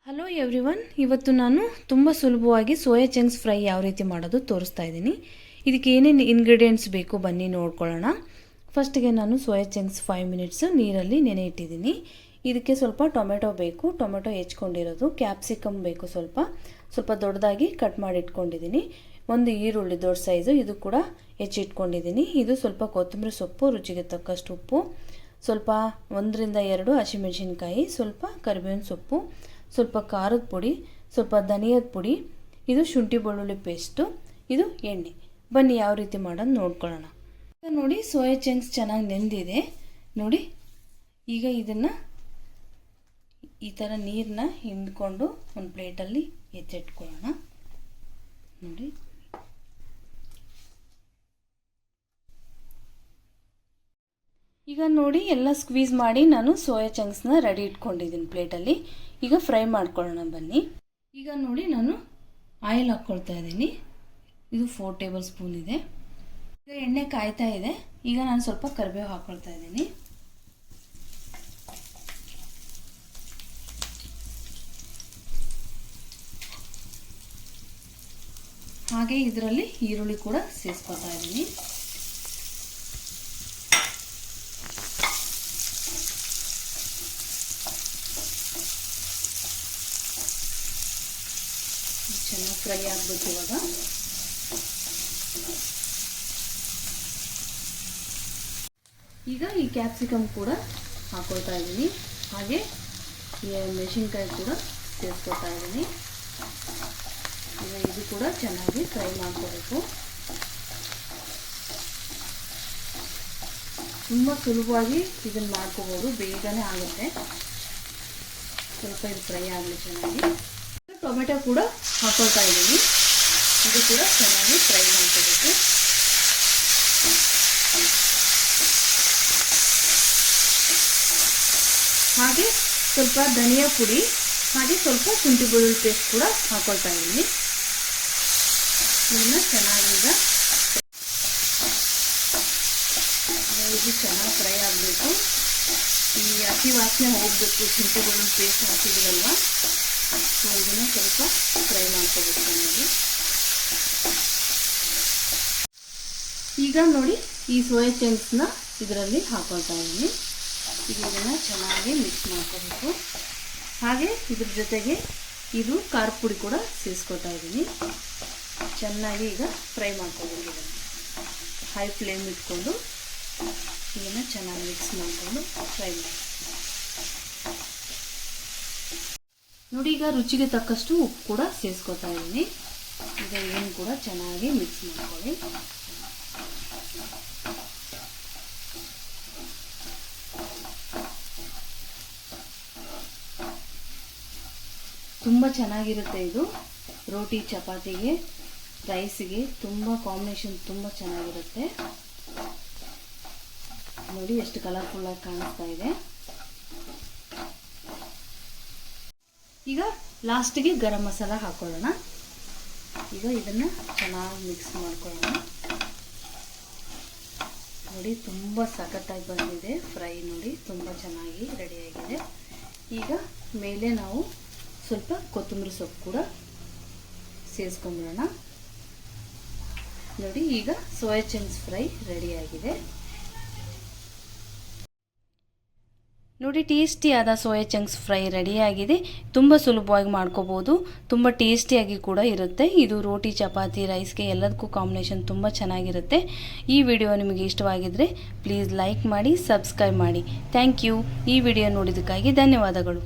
Hello everyone, ಇವತ್ತು ನಾನು ತುಂಬ ಸುಲಭವಾಗಿ ಸೋಯಾ ಚಂಕ್ಸ್ ಫ್ರೈ ಯಾವ ರೀತಿ ಮಾಡೋದು ತೋರಿಸ್ತಾ ಇದ್ದೀನಿ. ಇದಕ್ಕೆ ಏನೇನು ಇಂಗ್ರೀಡಿಯೆಂಟ್ಸ್ ಬೇಕು ಬನ್ನಿ ನೋಡ್ಕೊಳ್ಳೋಣ. ಫಸ್ಟಿಗೆ ನಾನು ಸೋಯಾ ಚಂಕ್ಸ್ 5 ಮಿನಿಟ್ಸ್ ನೀರಲ್ಲಿ ನೆನೆ ಇಟ್ಟಿದ್ದೀನಿ. ಇದಕ್ಕೆ ಸ್ವಲ್ಪ ಟೊಮೆಟೊ ಬೇಕು, ಟೊಮೆಟೊ ಹೆಚ್ಕೊಂಡಿರೋದು, ಕ್ಯಾಪ್ಸಿಕಮ್ ಬೇಕು, ಸ್ವಲ್ಪ ದೊಡ್ಡದಾಗಿ ಕಟ್ ಮಾಡಿ ಇಟ್ಕೊಂಡಿದ್ದೀನಿ. ಒಂದು ಈರುಳ್ಳಿ ದೊಡ್ಡ ಸೈಜು, ಇದು ಕೂಡ ಹೆಚ್ಚಿಟ್ಕೊಂಡಿದ್ದೀನಿ. ಇದು ಸ್ವಲ್ಪ ಕೊತ್ತಂಬರಿ ಸೊಪ್ಪು, ರುಚಿಗೆ ತಕ್ಕಷ್ಟು ಉಪ್ಪು, ಸ್ವಲ್ಪ 1 ರಿಂದ 2 ಹಸಿಮೆಣಸಿನ್ಕಾಯಿ, ಸ್ವಲ್ಪ ಕರಿಬೇವಿನ ಸೊಪ್ಪು, ಸ್ವಲ್ಪ ಖಾರದ ಪುಡಿ, ಸ್ವಲ್ಪ ಧನಿಯದ ಪುಡಿ, ಇದು ಶುಂಠಿ ಬೆಳ್ಳುಳ್ಳಿ ಪೇಸ್ಟು, ಇದು ಎಣ್ಣೆ. ಬನ್ನಿ ಯಾವ ರೀತಿ ಮಾಡೋದು ನೋಡ್ಕೊಳ್ಳೋಣ. ಈಗ ನೋಡಿ, ಸೋಯಾ ಚಂಕ್ಸ್ ಚೆನ್ನಾಗಿ ನೆಂದಿದೆ ನೋಡಿ. ಈಗ ಇದನ್ನು ಈ ಥರ ನೀರನ್ನ ಹಿಂಡ್ಕೊಂಡು ಒಂದು ಪ್ಲೇಟಲ್ಲಿ ಎತ್ತಿಟ್ಕೊಳ್ಳೋಣ ನೋಡಿ. ಈಗ ನೋಡಿ, ಎಲ್ಲ ಸ್ಕ್ವೀಸ್ ಮಾಡಿ ನಾನು ಸೋಯಾ ಚಂಕ್ಸ್ನ ರೆಡಿ ಇಟ್ಕೊಂಡಿದ್ದೀನಿ ಪ್ಲೇಟಲ್ಲಿ. ಈಗ ಫ್ರೈ ಮಾಡ್ಕೊಳ್ಳೋಣ ಬನ್ನಿ. ಈಗ ನೋಡಿ, ನಾನು ಆಯಿಲ್ ಹಾಕ್ಕೊಳ್ತಾ ಇದ್ದೀನಿ. ಇದು 4 ಟೇಬಲ್ ಸ್ಪೂನ್ ಇದೆ. ಈಗ ಎಣ್ಣೆ ಕಾಯ್ತಾ ಇದೆ. ಈಗ ನಾನು ಸ್ವಲ್ಪ ಕರಿಬೇವು ಹಾಕ್ಕೊಳ್ತಾ ಇದ್ದೀನಿ. ಹಾಗೆ ಇದರಲ್ಲಿ ಈರುಳ್ಳಿ ಕೂಡ ಸೇರಿಸ್ಕೊಳ್ತಾ ಇದ್ದೀನಿ. ಚೆನ್ನಾಗಿ ಫ್ರೈ ಆಗಬೇಕು. ಇವಾಗ ಈ ಕ್ಯಾಪ್ಸಿಕಮ್ ಕೂಡ ಹಾಕೊಳ್ತಾ ಇದ್ದೀನಿ. ಹಾಗೆ ಮೆಣಸಿನ್ಕಾಯಿ ಕೂಡ ಸೇರಿಸ್ಕೊಳ್ತಾ ಇದ್ದೀನಿ. ಈಗ ಇದು ಕೂಡ ಚೆನ್ನಾಗಿ ಫ್ರೈ ಮಾಡ್ಕೋಬೇಕು. ತುಂಬ ಸುಲಭವಾಗಿ ಇದನ್ನು ಮಾಡ್ಕೋಬೋದು, ಬೇಗನೆ ಆಗುತ್ತೆ. ಸ್ವಲ್ಪ ಇದು ಫ್ರೈ ಆಗಲಿ ಚೆನ್ನಾಗಿ. ಟೊಮೆಟೊ ಕೂಡ ಹಾಕೊಳ್ತಾ ಇದ್ದೀನಿ. ಇದು ಕೂಡ ಚೆನ್ನಾಗಿ ಫ್ರೈ ಮಾಡ್ಕೋಬೇಕು. ಹಾಗೆ ಸ್ವಲ್ಪ ಧನಿಯಾ ಪುಡಿ, ಹಾಗೆ ಸ್ವಲ್ಪ ಶುಂಠಿ ಬೆಳ್ಳುಳ್ಳಿ ಪೇಸ್ಟ್ ಕೂಡ ಹಾಕೊಳ್ತಾ ಇದ್ದೀನಿ. ಇದನ್ನು ಚೆನ್ನಾಗಿ ಇದು ಚೆನ್ನಾಗಿ ಫ್ರೈ ಆಗಬೇಕು. ಈ ಹಸಿ ವಾಸನೆ ಹೋಗಬೇಕು. ಶುಂಠಿ ಬೆಳ್ಳುಳ್ಳಿ ಪೇಸ್ಟ್ ಹಾಕಿದ್ರಲ್ವ, ಸೊ ಇದನ್ನು ಸ್ವಲ್ಪ ಫ್ರೈ ಮಾಡ್ಕೋಬೇಕು ಚೆನ್ನಾಗಿ. ಈಗ ನೋಡಿ, ಈ ಸೋಯಾ ಚಂಕ್ಸ್ನ ಇದರಲ್ಲಿ ಹಾಕೊಳ್ತಾ ಇದ್ದೀನಿ. ಈಗ ಇದನ್ನು ಚೆನ್ನಾಗಿ ಮಿಕ್ಸ್ ಮಾಡ್ಕೋಬೇಕು. ಹಾಗೆ ಇದ್ರ ಜೊತೆಗೆ ಇದು ಖಾರ ಪುಡಿ ಕೂಡ ಸೇರಿಸ್ಕೊಳ್ತಾ ಇದ್ದೀನಿ. ಚೆನ್ನಾಗಿ ಈಗ ಫ್ರೈ ಮಾಡ್ಕೋಬೇಕು. ಇದನ್ನು ಹೈ ಫ್ಲೇಮ್ ಇಟ್ಕೊಂಡು ಇದನ್ನು ಚೆನ್ನಾಗಿ ಮಿಕ್ಸ್ ಮಾಡಿಕೊಂಡು ಫ್ರೈ ಮಾಡಿ ನೋಡಿ. ಈಗ ರುಚಿಗೆ ತಕ್ಕಷ್ಟು ಉಪ್ಪು ಕೂಡ ಸೇರಿಸ್ಕೊತಾ ಇದ್ದೀನಿ. ಈಗ ಇದನ್ನು ಕೂಡ ಚೆನ್ನಾಗಿ ಮಿಕ್ಸ್ ಮಾಡ್ಕೊಳ್ಳಿ. ತುಂಬ ಚೆನ್ನಾಗಿರುತ್ತೆ ಇದು. ರೋಟಿ, ಚಪಾತಿಗೆ, ರೈಸಿಗೆ ತುಂಬ ಕಾಂಬಿನೇಷನ್ ತುಂಬ ಚೆನ್ನಾಗಿರುತ್ತೆ ನೋಡಿ. ಎಷ್ಟು ಕಲರ್ಫುಲ್ಲಾಗಿ ಕಾಣಿಸ್ತಾ ಇದೆ. ಈಗ ಲಾಸ್ಟಿಗೆ ಗರಂ ಮಸಾಲ ಹಾಕೊಳ್ಳೋಣ. ಈಗ ಇದನ್ನು ಚೆನ್ನಾಗಿ ಮಿಕ್ಸ್ ಮಾಡ್ಕೊಳ್ಳೋಣ ನೋಡಿ. ತುಂಬ ಸಖತ್ತಾಗಿ ಬಂದಿದೆ ಫ್ರೈ ನೋಡಿ, ತುಂಬ ಚೆನ್ನಾಗಿ ರೆಡಿಯಾಗಿದೆ. ಈಗ ಮೇಲೆ ನಾವು ಸ್ವಲ್ಪ ಕೊತ್ತಂಬರಿ ಸೊಪ್ಪು ಕೂಡ ಸೇರಿಸ್ಕೊಂಬಿಡೋಣ ನೋಡಿ. ಈಗ ಸೋಯಾ ಚಂಕ್ಸ್ ಫ್ರೈ ರೆಡಿಯಾಗಿದೆ ನೋಡಿ. ಟೇಸ್ಟಿಯಾದ ಸೋಯಾ ಚಂಕ್ಸ್ ಫ್ರೈ ರೆಡಿಯಾಗಿದೆ. ತುಂಬ ಸುಲಭವಾಗಿ ಮಾಡ್ಕೋಬೋದು, ತುಂಬ ಟೇಸ್ಟಿಯಾಗಿ ಕೂಡ ಇರುತ್ತೆ. ಇದು ರೋಟಿ, ಚಪಾತಿ, ರೈಸ್ಗೆ ಎಲ್ಲದಕ್ಕೂ ಕಾಂಬಿನೇಷನ್ ತುಂಬ ಚೆನ್ನಾಗಿರುತ್ತೆ. ಈ ವಿಡಿಯೋ ನಿಮಗೆ ಇಷ್ಟವಾಗಿದ್ದರೆ ಪ್ಲೀಸ್ ಲೈಕ್ ಮಾಡಿ, ಸಬ್ಸ್ಕ್ರೈಬ್ ಮಾಡಿ. Thank you. ಈ ವಿಡಿಯೋ ನೋಡಿದ್ದಕ್ಕಾಗಿ ಧನ್ಯವಾದಗಳು.